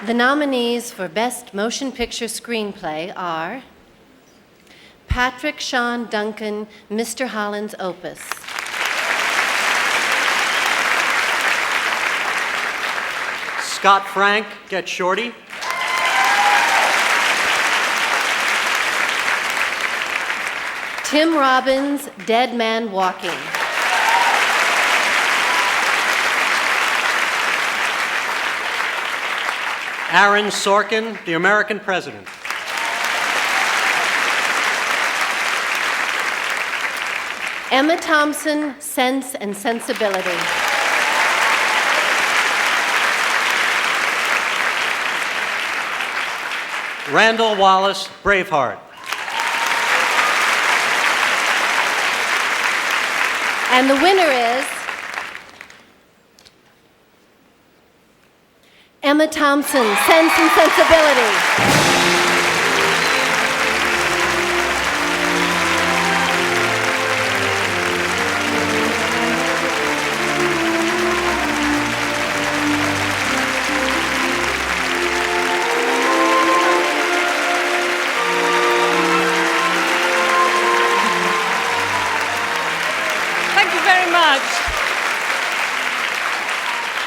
The nominees for Best Motion Picture Screenplay are Patrick Sean Duncan, Mr. Holland's Opus. Scott Frank, Get Shorty. Tim Robbins, Dead Man Walking. Aaron Sorkin, The American President. Emma Thompson, Sense and Sensibility. Randall Wallace, Braveheart. And the winner is Emma Thompson, Sense and Sensibility.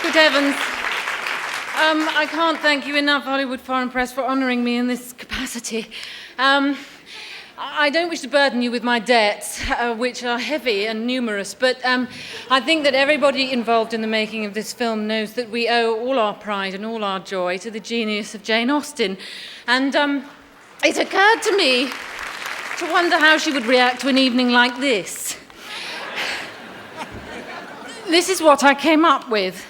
Good heavens. I can't thank you enough, Hollywood Foreign Press, for honouring me in this capacity. I don't wish to burden you with my debts, which are heavy and numerous, but I think that everybody involved in the making of this film knows that we owe all our pride and all our joy to the genius of Jane Austen. And it occurred to me to wonder how she would react to an evening like this. This is what I came up with.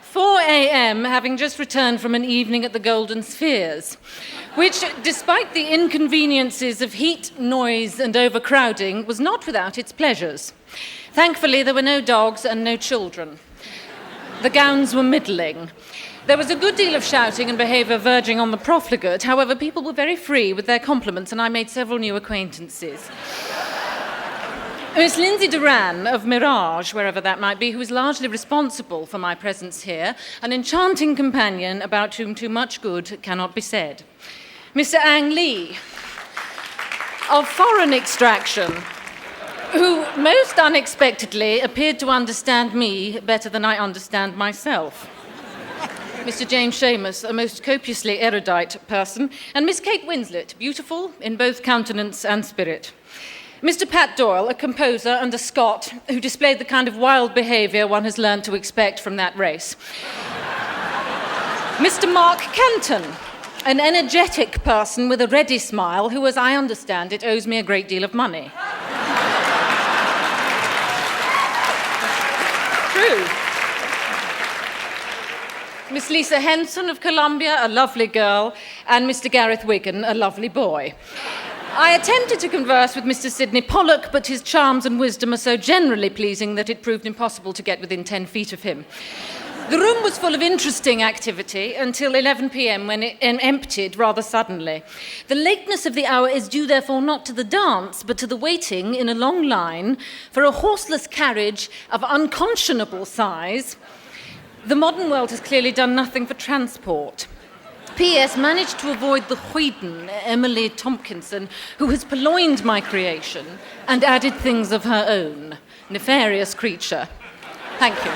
4 a.m., having just returned from an evening at the Golden Spheres, which, despite the inconveniences of heat, noise, and overcrowding, was not without its pleasures. Thankfully, there were no dogs and no children. The gowns were middling. There was a good deal of shouting and behaviour verging on the profligate. However, people were very free with their compliments, and I made several new acquaintances. Miss Lindsay Duran of Mirage, wherever that might be, who is largely responsible for my presence here, an enchanting companion about whom too much good cannot be said. Mr. Ang Lee, of foreign extraction, who most unexpectedly appeared to understand me better than I understand myself. Mr. James Seamus, a most copiously erudite person, and Miss Kate Winslet, beautiful in both countenance and spirit. Mr. Pat Doyle, a composer and a Scot who displayed the kind of wild behaviour one has learned to expect from that race. Mr. Mark Canton, an energetic person with a ready smile who, as I understand it, owes me a great deal of money. True. Miss Lisa Henson of Columbia, a lovely girl, and Mr. Gareth Wigan, a lovely boy. I attempted to converse with Mr. Sidney Pollock, but his charms and wisdom are so generally pleasing that it proved impossible to get within 10 feet of him. The room was full of interesting activity until 11 p.m. when it emptied rather suddenly. The lateness of the hour is due, therefore, not to the dance, but to the waiting in a long line for a horseless carriage of unconscionable size. The modern world has clearly done nothing for transport. P.S. managed to avoid the hoyden, Emily Tompkinson, who has purloined my creation and added things of her own. Nefarious creature. Thank you.